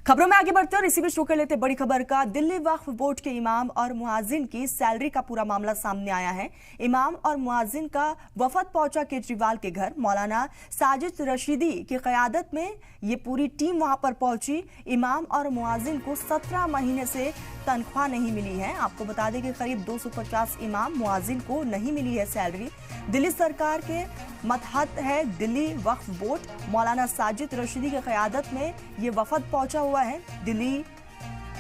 खबरों में आगे बढ़ते हैं और इसी बीच शुरू कर लेते बड़ी खबर का। दिल्ली वक्फ बोर्ड के इमाम और मुआजिन की सैलरी का पूरा मामला सामने आया है। इमाम और मुआजिन का वफद पहुंचा केजरीवाल के घर। मौलाना साजिद रशीदी की क़यादत में ये पूरी टीम वहां पर पहुंची। इमाम और मुआजिन को 17 महीने से तनख्वाह नहीं मिली है। आपको बता दें कि करीब 250 इमाम मुआजिन को नहीं मिली है सैलरी। दिल्ली सरकार के मतहत है दिल्ली वक्फ बोर्ड। मौलाना साजिद रशीदी की क़यादत में ये वफद पहुंचा हुआ है। दिल्ली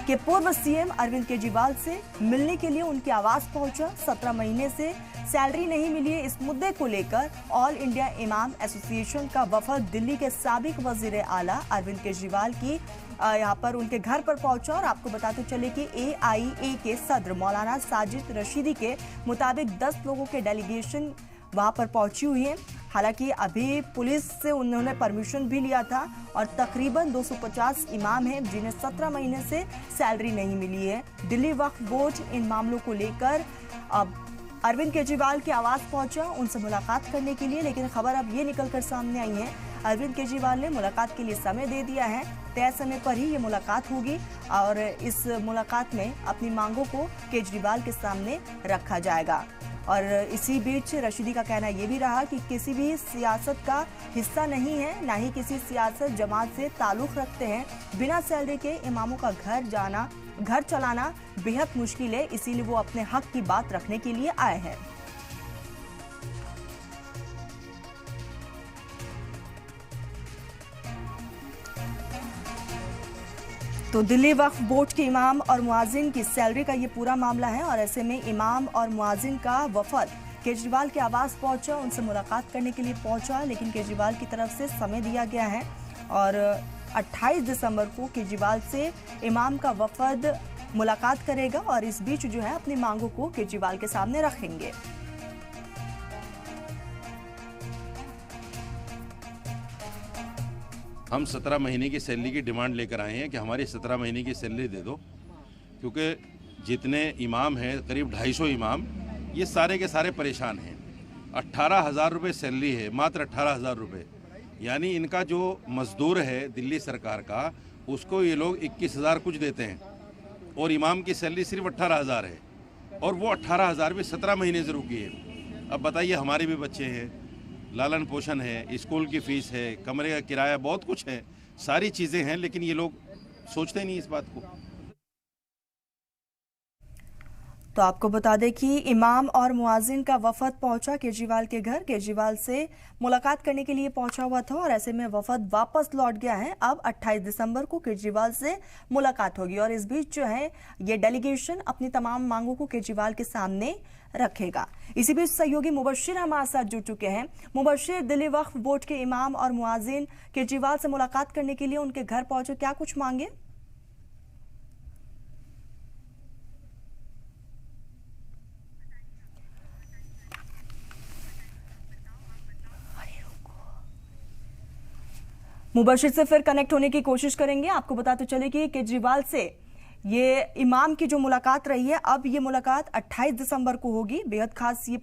के पूर्व सीएम अरविंद केजरीवाल से मिलने के लिए उनके आवास पहुंचा। 17 महीने से सैलरी नहीं मिली है। इस मुद्दे को लेकर ऑल इंडिया इमाम एसोसिएशन का वफद दिल्ली के साबिक वजीर आला अरविंद केजरीवाल की यहाँ पर उनके घर पर पहुंचा। और आपको बताते चले कि AIA के सदर मौलाना साजिद रशीदी के मुताबिक 10 लोगों के डेलीगेशन वहां पर पहुंची हुई है। हालांकि अभी पुलिस से उन्होंने परमिशन भी लिया था और तकरीबन 250 इमाम हैं जिन्हें 17 महीने से सैलरी नहीं मिली है। दिल्ली वक्फ बोर्ड इन मामलों को लेकर अब अरविंद केजरीवाल के आवास पहुंचा उनसे मुलाकात करने के लिए। लेकिन खबर अब ये निकलकर सामने आई है, अरविंद केजरीवाल ने मुलाकात के लिए समय दे दिया है। तय समय पर ही ये मुलाकात होगी और इस मुलाकात में अपनी मांगों को केजरीवाल के सामने रखा जाएगा। और इसी बीच रशीदी का कहना ये भी रहा कि किसी भी सियासत का हिस्सा नहीं है, ना ही किसी सियासत जमात से ताल्लुक़ रखते हैं। बिना सैलरी के इमामों का घर चलाना बेहद मुश्किल है, इसीलिए वो अपने हक की बात रखने के लिए आए हैं। तो दिल्ली वक्फ बोर्ड के इमाम और मुआजिन की सैलरी का ये पूरा मामला है और ऐसे में इमाम और मुआजिन का वफद केजरीवाल के आवास पहुंचा, उनसे मुलाकात करने के लिए पहुंचा। लेकिन केजरीवाल की तरफ से समय दिया गया है और 28 दिसंबर को केजरीवाल से इमाम का वफद मुलाकात करेगा और इस बीच जो है अपनी मांगों को केजरीवाल के सामने रखेंगे। हम 17 महीने की सैलरी की डिमांड लेकर आए हैं कि हमारी 17 महीने की सैलरी दे दो, क्योंकि जितने इमाम हैं करीब 250 इमाम, ये सारे के सारे परेशान हैं। 18,000 रुपये सैलरी है, मात्र 18,000 रुपये। यानी इनका जो मजदूर है दिल्ली सरकार का, उसको ये लोग 21,000 कुछ देते हैं और इमाम की सैलरी सिर्फ 18,000 है और वो 18,000 भी 17 महीने से रुकी है। अब बताइए, हमारे भी बच्चे हैं, लालन पोषण है, स्कूल की फीस है, कमरे का किराया, बहुत कुछ है, सारी चीज़ें हैं, लेकिन ये लोग सोचते नहीं इस बात को। तो आपको बता दें कि इमाम और मुआजिन का वफद पहुंचा केजरीवाल के घर। केजरीवाल से मुलाकात करने के लिए पहुंचा हुआ था और ऐसे में वफद वापस लौट गया है। अब 28 दिसंबर को केजरीवाल से मुलाकात होगी और इस बीच जो है ये डेलीगेशन अपनी तमाम मांगों को केजरीवाल के सामने रखेगा। इसी बीच सहयोगी मुबशिर हमारे साथ जुड़ चुके हैं। मुबशिर, दिल्ली वक्फ बोर्ड के इमाम और मुआजिन केजरीवाल से मुलाकात करने के लिए उनके घर पहुंचे, क्या कुछ मांगे? मुबशिर से फिर कनेक्ट होने की कोशिश करेंगे। आपको बताते चले कि केजरीवाल से ये इमाम की जो मुलाकात रही है, अब ये मुलाकात 28 दिसंबर को होगी। बेहद खास ये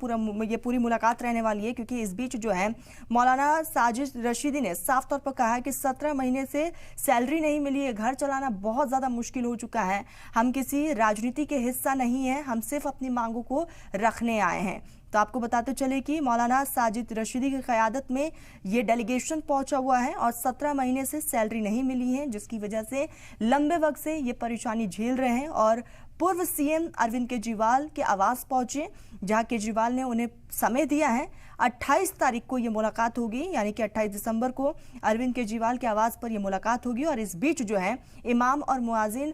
पूरी मुलाकात रहने वाली है, क्योंकि इस बीच जो है मौलाना साजिद रशीदी ने साफ तौर पर कहा है कि 17 महीने से सैलरी नहीं मिली है, घर चलाना बहुत ज़्यादा मुश्किल हो चुका है। हम किसी राजनीति के हिस्सा नहीं है, हम सिर्फ अपनी मांगों को रखने आए हैं। तो आपको बताते चले कि मौलाना साजिद रशीदी की क़यादत में ये डेलीगेशन पहुंचा हुआ है और 17 महीने से सैलरी नहीं मिली है, जिसकी वजह से लंबे वक्त से ये परेशानी झेल रहे हैं। और पूर्व सीएम अरविंद केजरीवाल के आवास पहुंचे, जहां केजरीवाल ने उन्हें समय दिया है। 28 तारीख को ये मुलाकात होगी, यानी कि 28 दिसंबर को अरविंद केजरीवाल के आवास पर यह मुलाकात होगी और इस बीच जो है इमाम और मुआजिन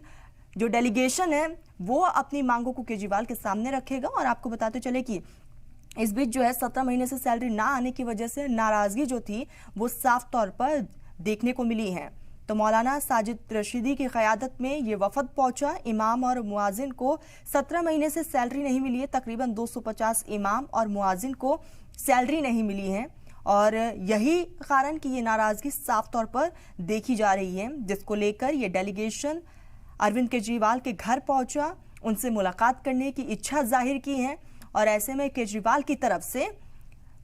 जो डेलीगेशन है वो अपनी मांगों को केजरीवाल के सामने रखेगा। और आपको बताते चले कि इस बीच जो है 17 महीने से सैलरी ना आने की वजह से नाराजगी जो थी वो साफ तौर पर देखने को मिली है। तो मौलाना साजिद रशीदी की क़यादत में ये वफद पहुंचा। इमाम और मुआजिन को 17 महीने से सैलरी नहीं मिली है। तकरीबन 250 इमाम और मुआजिन को सैलरी नहीं मिली है और यही कारण कि ये नाराजगी साफ तौर पर देखी जा रही है, जिसको लेकर ये डेलीगेशन अरविंद केजरीवाल के घर पहुंचा, उनसे मुलाकात करने की इच्छा जाहिर की है। और ऐसे में केजरीवाल की तरफ से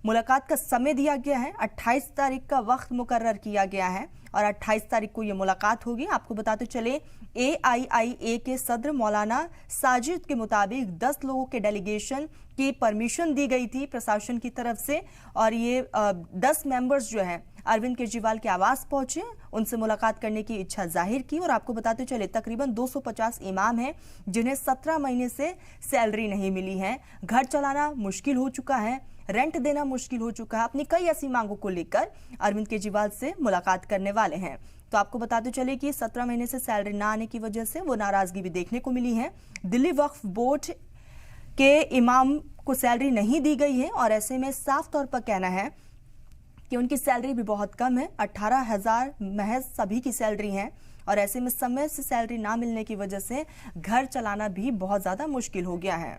मुलाकात का समय दिया गया है, 28 तारीख का वक्त मुकर्रर किया गया है और 28 तारीख को ये मुलाकात होगी। आपको बताते चले AIIA के सदर मौलाना साजिद के मुताबिक 10 लोगों के डेलीगेशन की परमिशन दी गई थी प्रशासन की तरफ से और ये 10 मेंबर्स जो हैं अरविंद केजरीवाल के आवास पहुंचे, उनसे मुलाकात करने की इच्छा जाहिर की। और आपको बताते चले तकरीबन 250 इमाम हैं जिन्हें 17 महीने से सैलरी नहीं मिली है, घर चलाना मुश्किल हो चुका है, रेंट देना मुश्किल हो चुका है। अपनी कई ऐसी मांगों को लेकर अरविंद केजरीवाल से मुलाकात करने वाले हैं। तो आपको बताते चले कि 17 महीने से सैलरी ना आने की वजह से वो नाराजगी भी देखने को मिली है। दिल्ली वक्फ बोर्ड के इमाम को सैलरी नहीं दी गई है और ऐसे में साफ तौर पर कहना है कि उनकी सैलरी भी बहुत कम है। 18,000 महज सभी की सैलरी है और ऐसे में समय से सैलरी ना मिलने की वजह से घर चलाना भी बहुत ज्यादा मुश्किल हो गया है।